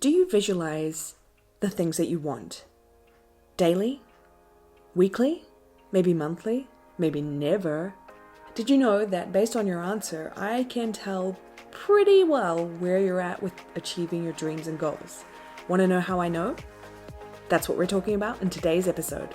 Do you visualize the things that you want? Daily? Weekly? Maybe monthly? Maybe never? Did you know that based on your answer, I can tell pretty well where you're at with achieving your dreams and goals? Want to know how I know? That's what we're talking about in today's episode.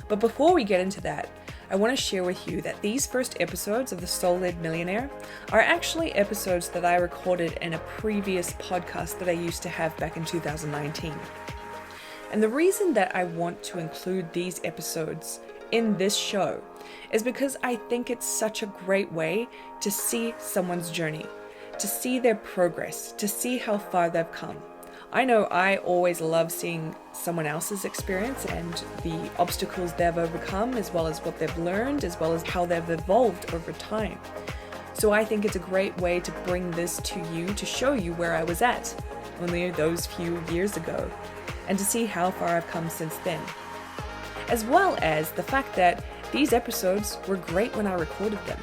But before we get into that, I want to share with you that these first episodes of the Soul-Led Millionaire are actually episodes that I recorded in a previous podcast that I used to have back in 2019. And the reason that I want to include these episodes in this show is because I think it's such a great way to see someone's journey, to see their progress, to see how far they've come. I know I always love seeing someone else's experience and the obstacles they've overcome, as well as what they've learned, as well as how they've evolved over time. So I think it's a great way to bring this to you, to show you where I was at only those few years ago, and to see how far I've come since then. As well as the fact that these episodes were great when I recorded them,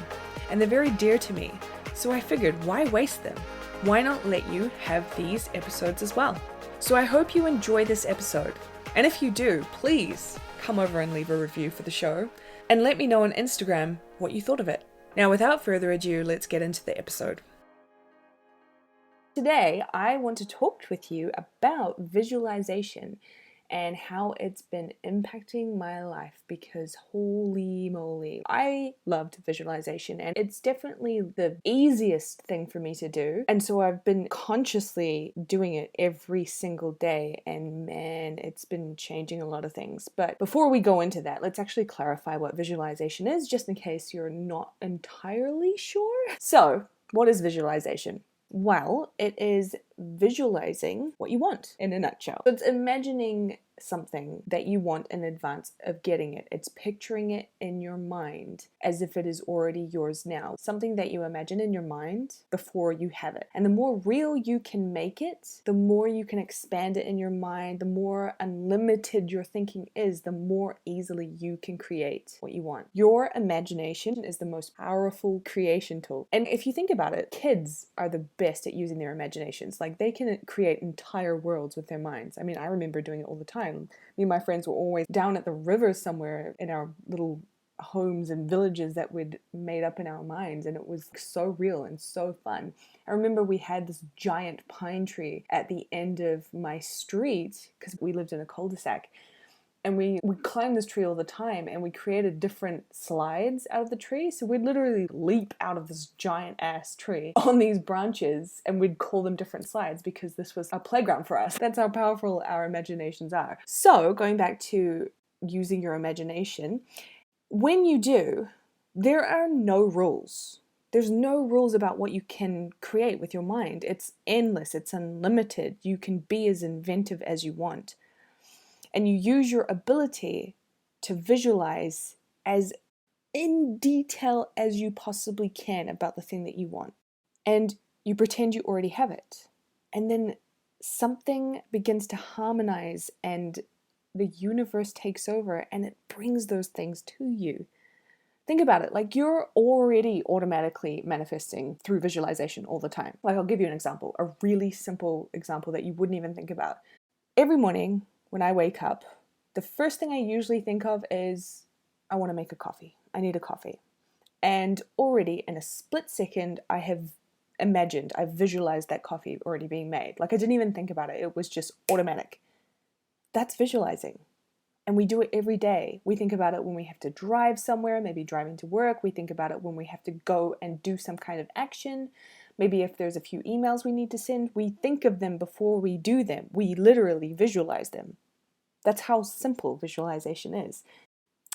and they're very dear to me. So I figured, why waste them? Why not let you have these episodes as well? So I hope you enjoy this episode. And if you do, please come over and leave a review for the show and let me know on Instagram what you thought of it. Now, without further ado, let's get into the episode. Today, I want to talk with you about visualization and how it's been impacting my life, because holy moly, I loved visualization and it's definitely the easiest thing for me to do. And so I've been consciously doing it every single day, and man, it's been changing a lot of things. But before we go into that, let's actually clarify what visualization is, just in case you're not entirely sure. So, what is visualization? Well, it is visualizing what you want in a nutshell. So it's imagining something that you want in advance of getting it. It's picturing it in your mind as if it is already yours now. Something that you imagine in your mind before you have it. And the more real you can make it, the more you can expand it in your mind, the more unlimited your thinking is, the more easily you can create what you want. Your imagination is the most powerful creation tool. And if you think about it, kids are the best at using their imaginations. Like, they can create entire worlds with their minds. I mean, I remember doing it all the time. Me and my friends were always down at the river somewhere in our little homes and villages that we'd made up in our minds, and it was so real and so fun. I remember we had this giant pine tree at the end of my street, because we lived in a cul-de-sac. And we climbed this tree all the time, and we created different slides out of the tree. So we'd literally leap out of this giant ass tree on these branches, and we'd call them different slides because this was a playground for us. That's how powerful our imaginations are. So going back to using your imagination, when you do, there are no rules. There's no rules about what you can create with your mind. It's endless. It's unlimited. You can be as inventive as you want. And you use your ability to visualize as in detail as you possibly can about the thing that you want. And you pretend you already have it. And then something begins to harmonize and the universe takes over and it brings those things to you. Think about it, like you're already automatically manifesting through visualization all the time. Like, I'll give you an example, a really simple example that you wouldn't even think about. Every morning, when I wake up, the first thing I usually think of is, I want to make a coffee. I need a coffee. And already in a split second, I have imagined, I've visualized that coffee already being made. Like, I didn't even think about it. It was just automatic. That's visualizing. And we do it every day. We think about it when we have to drive somewhere, maybe driving to work. We think about it when we have to go and do some kind of action. Maybe if there's a few emails we need to send, we think of them before we do them. We literally visualize them. That's how simple visualization is.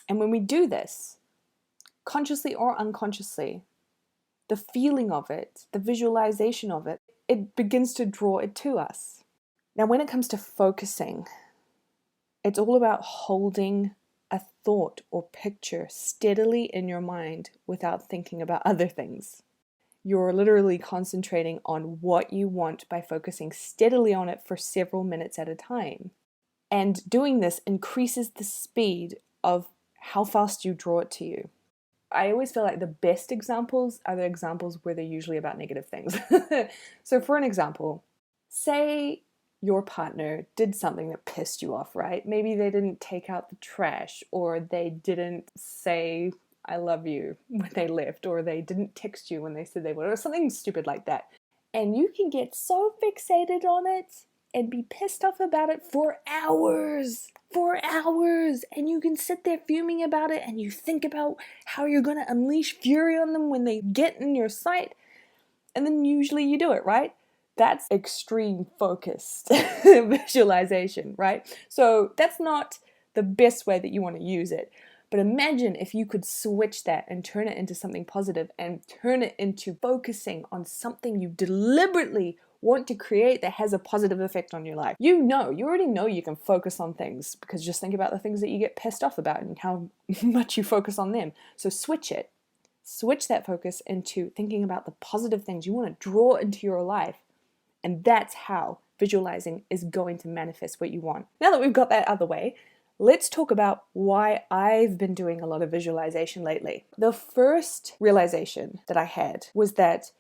And when we do this, consciously or unconsciously, the feeling of it, the visualization of it, it begins to draw it to us. Now, when it comes to focusing, it's all about holding a thought or picture steadily in your mind without thinking about other things. You're literally concentrating on what you want by focusing steadily on it for several minutes at a time. And doing this increases the speed of how fast you draw it to you. I always feel like the best examples are the examples where they're usually about negative things. So for an example, say your partner did something that pissed you off, right? Maybe they didn't take out the trash, or they didn't say, I love you when they left, or they didn't text you when they said they would, or something stupid like that. And you can get so fixated on it and be pissed off about it for hours. And you can sit there fuming about it, and you think about how you're going to unleash fury on them when they get in your sight. And then usually you do it, right? That's extreme focused visualization, right? So that's not the best way that you want to use it. But imagine if you could switch that and turn it into something positive, and turn it into focusing on something you deliberately want to create that has a positive effect on your life. You already know you can focus on things, because just think about the things that you get pissed off about and how much you focus on them. So switch it. Switch that focus into thinking about the positive things you want to draw into your life. And that's how visualizing is going to manifest what you want. Now that we've got that out of the way, let's talk about why I've been doing a lot of visualization lately. The first realization that I had was that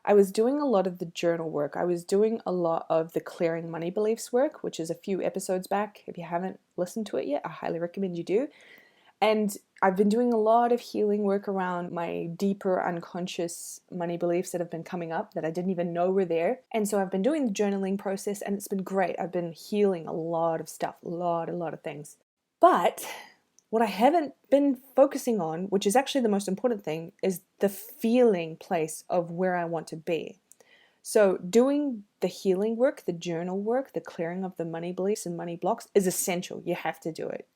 I was doing a lot of the journal work. I was doing a lot of the clearing money beliefs work, which is a few episodes back. If you haven't listened to it yet, I highly recommend you do. And I've been doing a lot of healing work around my deeper unconscious money beliefs that have been coming up that I didn't even know were there. And so I've been doing the journaling process, and it's been great. I've been healing a lot of stuff, a lot of things. But what I haven't been focusing on, which is actually the most important thing, is the feeling place of where I want to be. So doing the healing work, the journal work, the clearing of the money beliefs and money blocks is essential. You have to do it.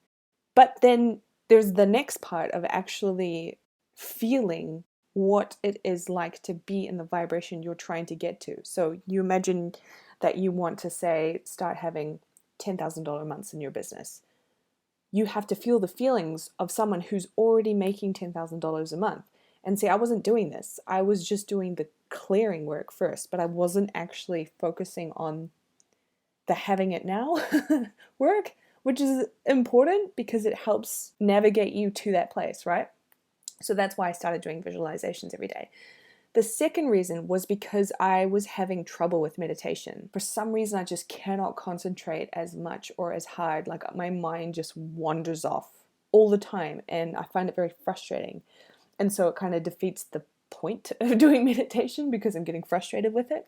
But then there's the next part of actually feeling what it is like to be in the vibration you're trying to get to. So you imagine that you want to, say, start having $10,000 months in your business. You have to feel the feelings of someone who's already making $10,000 a month. And see, I wasn't doing this. I was just doing the clearing work first, but I wasn't actually focusing on the having it now work, which is important because it helps navigate you to that place, right? So that's why I started doing visualizations every day. The second reason was because I was having trouble with meditation. For some reason, I just cannot concentrate as much or as hard. Like, my mind just wanders off all the time, and I find it very frustrating. And so it kind of defeats the point of doing meditation because I'm getting frustrated with it.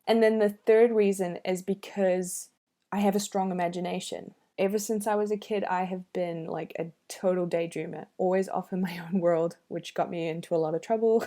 And then the third reason is because I have a strong imagination. Ever since I was a kid, I have been like a total daydreamer, always off in my own world, which got me into a lot of trouble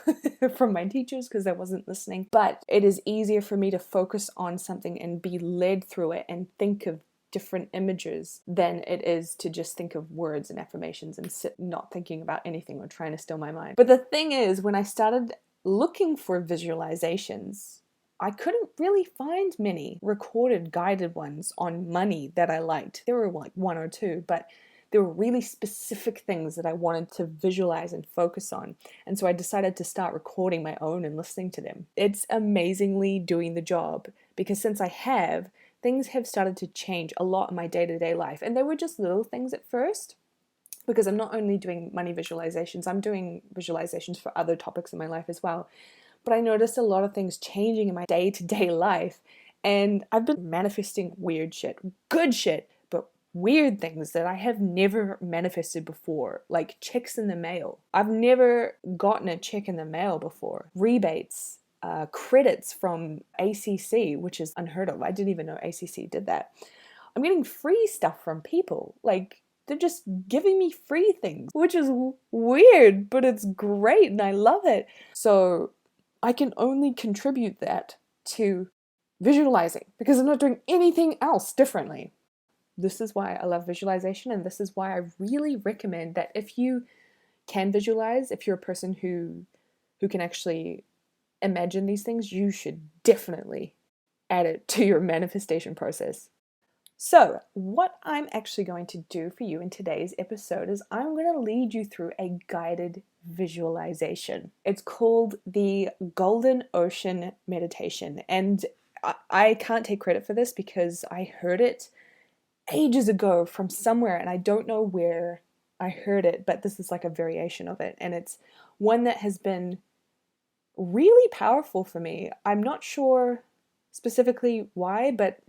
from my teachers because I wasn't listening. But it is easier for me to focus on something and be led through it and think of different images than it is to just think of words and affirmations and sit not thinking about anything or trying to still my mind. But the thing is, when I started looking for visualizations, I couldn't really find many recorded guided ones on money that I liked. There were like one or two, but there were really specific things that I wanted to visualize and focus on. And so I decided to start recording my own and listening to them. It's amazingly doing the job, because since I have, things have started to change a lot in my day-to-day life. And they were just little things at first, because I'm not only doing money visualizations, I'm doing visualizations for other topics in my life as well. But I noticed a lot of things changing in my day-to-day life, and I've been manifesting weird shit, good shit, but weird things that I have never manifested before, like checks in the mail. I've never gotten a check in the mail before. Rebates, credits from ACC, which is unheard of. I didn't even know ACC did that. I'm getting free stuff from people, like they're just giving me free things, which is weird, but it's great and I love it. So I can only contribute that to visualizing because I'm not doing anything else differently. This is why I love visualization, and this is why I really recommend that if you can visualize, if you're a person who can actually imagine these things, you should definitely add it to your manifestation process. So, what I'm actually going to do for you in today's episode is I'm going to lead you through a guided visualization. It's called the Golden Ocean Meditation, and I can't take credit for this because I heard it ages ago from somewhere, and I don't know where I heard it, but this is like a variation of it, and it's one that has been really powerful for me. I'm not sure specifically why, but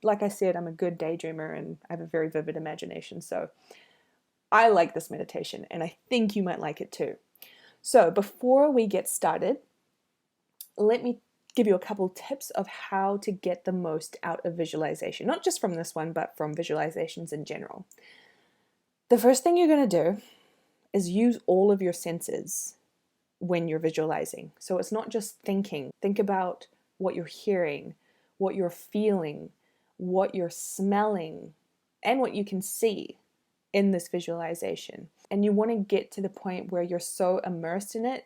like I said, I'm a good daydreamer and I have a very vivid imagination. So I like this meditation and I think you might like it too. So before we get started, let me give you a couple tips of how to get the most out of visualization, not just from this one, but from visualizations in general. The first thing you're going to do is use all of your senses when you're visualizing. So it's not just thinking. Think about what you're hearing, what you're feeling, what you're smelling, and what you can see in this visualization. And you want to get to the point where you're so immersed in it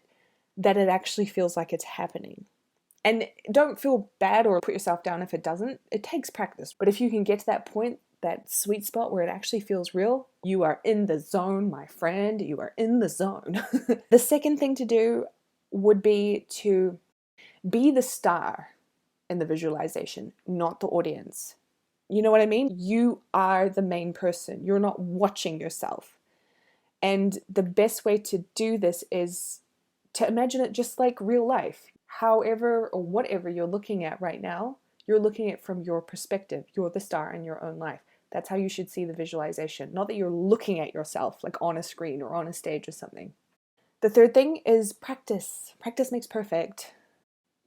that it actually feels like it's happening. And don't feel bad or put yourself down if it doesn't. It takes practice. But if you can get to that point, that sweet spot where it actually feels real, you are in the zone, my friend. You are in the zone. The second thing to do would be to be the star in the visualization, not the audience. You know what I mean? You are the main person. You're not watching yourself. And the best way to do this is to imagine it just like real life. However or whatever you're looking at right now, you're looking at it from your perspective. You're the star in your own life. That's how you should see the visualization. Not that you're looking at yourself like on a screen or on a stage or something. The third thing is practice. Practice makes perfect.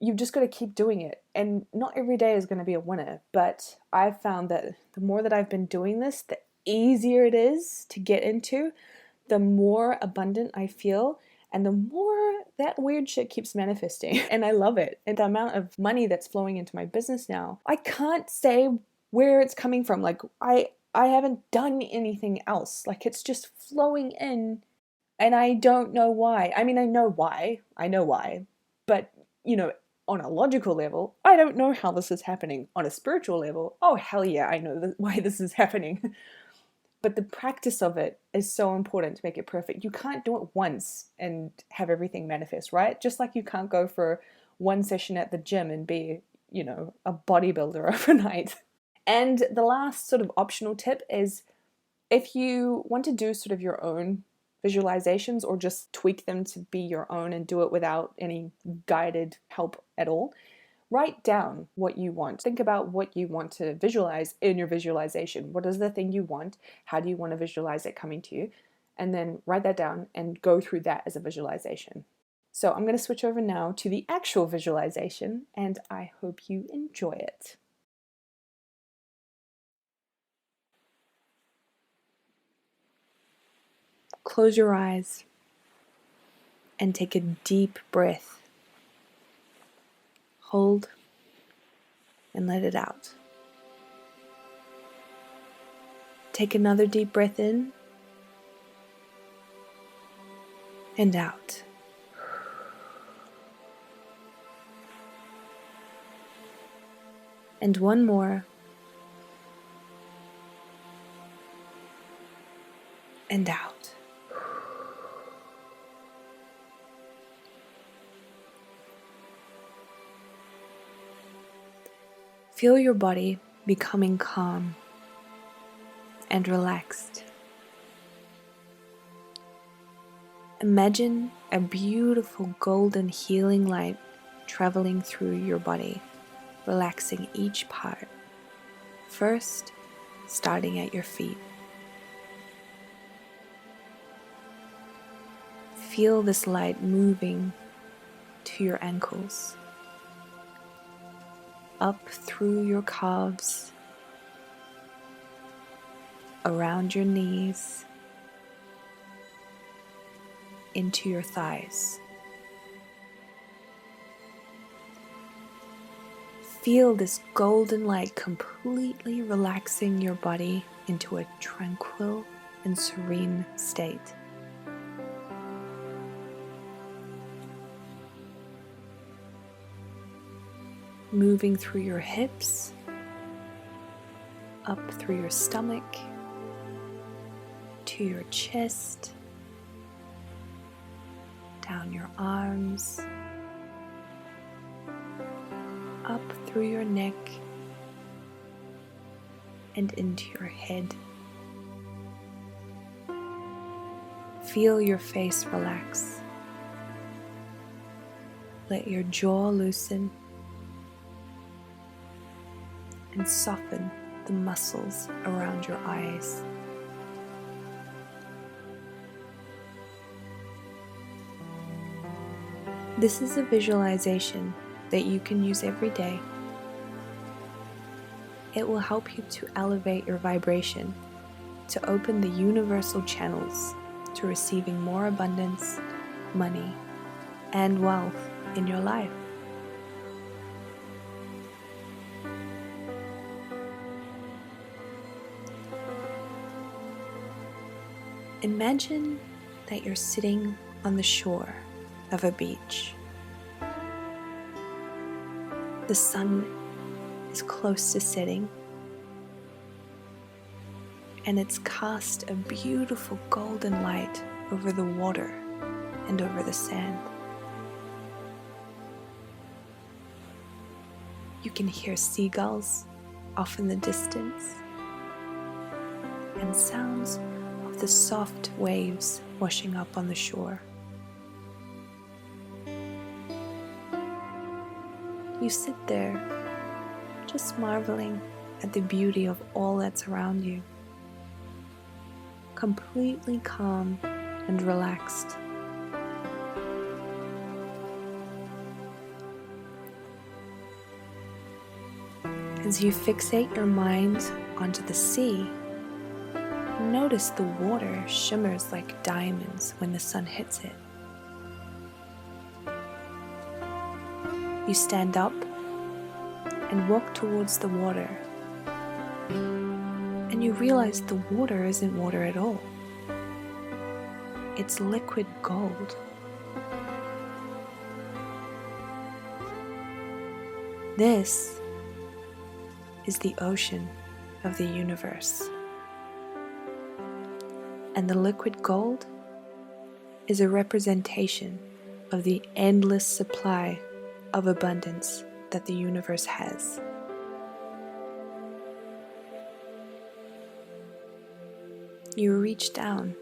You've just got to keep doing it. And not every day is going to be a winner. But I've found that the more that I've been doing this, the easier it is to get into, the more abundant I feel, and the more that weird shit keeps manifesting. And I love it. And the amount of money that's flowing into my business now, I can't say where it's coming from. Like I haven't done anything else. Like it's just flowing in and I don't know why. I mean, I know why. But, on a logical level, I don't know how this is happening. On a spiritual level, oh hell yeah, I know why this is happening. But the practice of it is so important to make it perfect. You can't do it once and have everything manifest, right? Just like you can't go for one session at the gym and be, a bodybuilder overnight. And the last sort of optional tip is if you want to do sort of your own visualizations or just tweak them to be your own and do it without any guided help at all, write down what you want. Think about what you want to visualize in your visualization. What is the thing you want? How do you want to visualize it coming to you? And then write that down and go through that as a visualization. So I'm going to switch over now to the actual visualization, and I hope you enjoy it. Close your eyes and take a deep breath. Hold and let it out. Take another deep breath in and out. And one more. And out. Feel your body becoming calm and relaxed. Imagine a beautiful golden healing light traveling through your body, relaxing each part. First, starting at your feet. Feel this light moving to your ankles, up through your calves, around your knees, into your thighs. Feel this golden light completely relaxing your body into a tranquil and serene state. Moving through your hips, up through your stomach, to your chest, down your arms, up through your neck, and into your head. Feel your face relax. Let your jaw loosen and soften the muscles around your eyes. This is a visualization that you can use every day. It will help you to elevate your vibration, to open the universal channels to receiving more abundance, money, and wealth in your life. Imagine that you're sitting on the shore of a beach. The sun is close to setting, and it's cast a beautiful golden light over the water and over the sand. You can hear seagulls off in the distance and sounds of the soft waves washing up on the shore. You sit there just marveling at the beauty of all that's around you, completely calm and relaxed. As you fixate your mind onto the sea, notice the water shimmers like diamonds when the sun hits it. You stand up and walk towards the water, and you realize the water isn't water at all. It's liquid gold. This is the ocean of the universe. And the liquid gold is a representation of the endless supply of abundance that the universe has. You reach down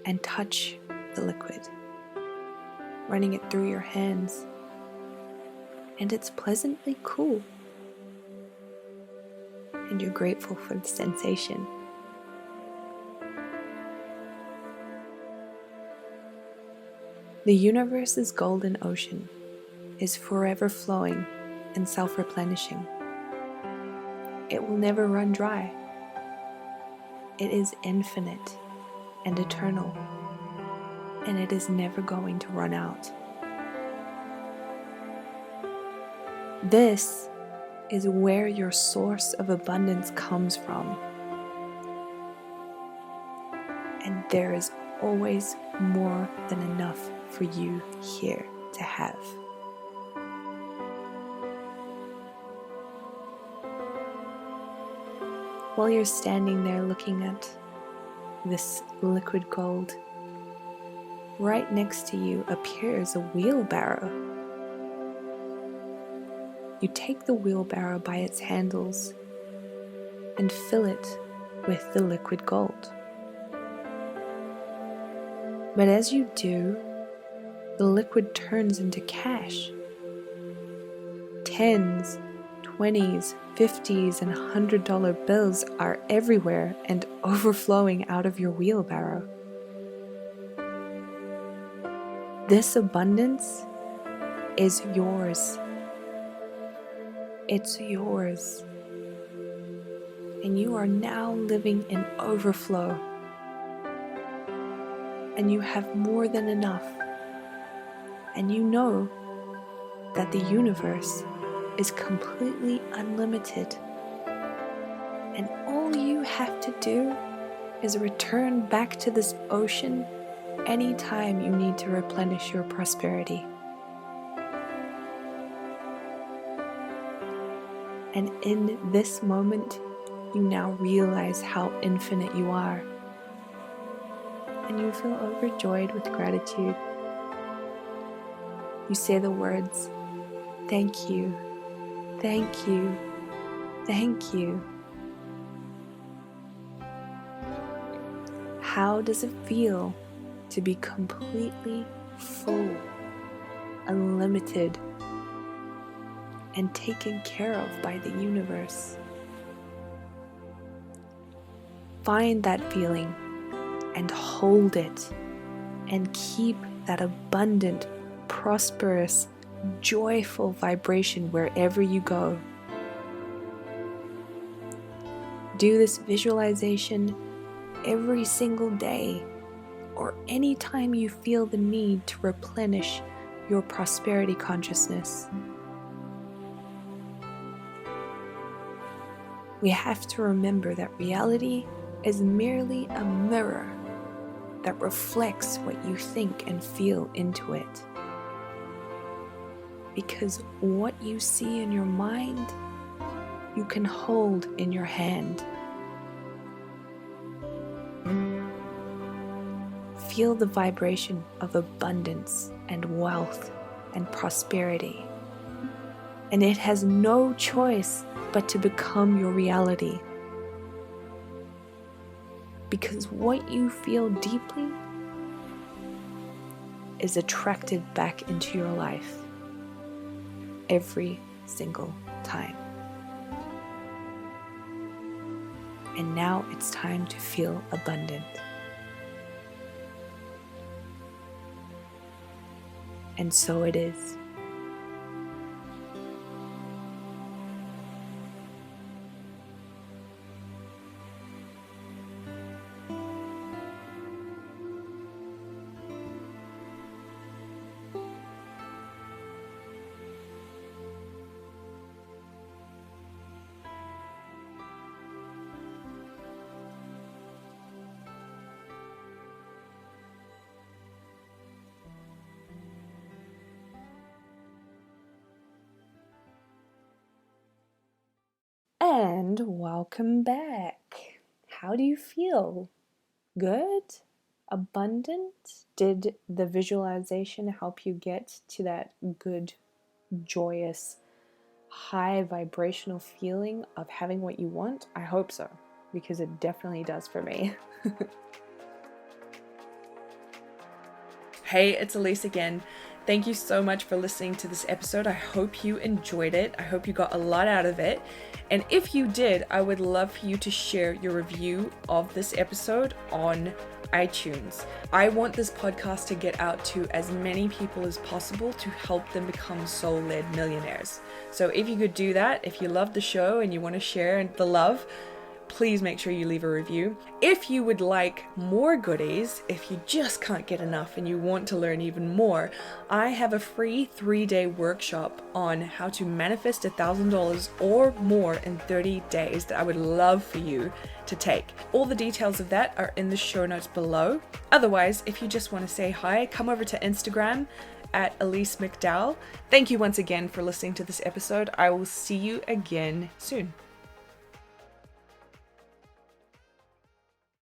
and touch the liquid, running it through your hands, and it's pleasantly cool. And you're grateful for the sensation. The universe's golden ocean is forever flowing and self-replenishing. It will never run dry. It is infinite and eternal, and it is never going to run out. This is where your source of abundance comes from. And there is always more than enough for you here to have. While you're standing there looking at this liquid gold, right next to you appears a wheelbarrow. You take the wheelbarrow by its handles and fill it with the liquid gold. But as you do, the liquid turns into cash. Tens, 20s, 50s, and $100 bills are everywhere and overflowing out of your wheelbarrow. This abundance is yours. It's yours. And you are now living in overflow. And you have more than enough. And you know that the universe is completely unlimited. And all you have to do is return back to this ocean anytime you need to replenish your prosperity. And in this moment, you now realize how infinite you are. And you feel overjoyed with gratitude. You say the words, "Thank you, thank you, thank you." How does it feel to be completely full, unlimited, and taken care of by the universe? find that feeling and hold it and keep that abundant, prosperous, joyful vibration wherever you go. Do this visualization every single day or anytime you feel the need to replenish your prosperity consciousness. We have to remember that reality is merely a mirror that reflects what you think and feel into it. Because what you see in your mind, you can hold in your hand. Feel the vibration of abundance and wealth and prosperity. And it has no choice but to become your reality. Because what you feel deeply is attracted back into your life every single time. And now it's time to feel abundant. And so it is. And welcome back. How do you feel? Good? Abundant? Did the visualization help you get to that good, joyous, high vibrational feeling of having what you want? I hope so, because it definitely does for me. Hey, it's Elise again. Thank you so much for listening to this episode. I hope you enjoyed it. I hope you got a lot out of it. And if you did, I would love for you to share your review of this episode on iTunes. I want this podcast to get out to as many people as possible to help them become soul-led millionaires. So if you could do that, if you love the show and you want to share the love, please make sure you leave a review. If you would like more goodies, if you just can't get enough and you want to learn even more, I have a free 3-day workshop on how to manifest $1,000 or more in 30 days that I would love for you to take. All the details of that are in the show notes below. Otherwise, if you just want to say hi, come over to Instagram at Elise McDowell. Thank you once again for listening to this episode. I will see you again soon.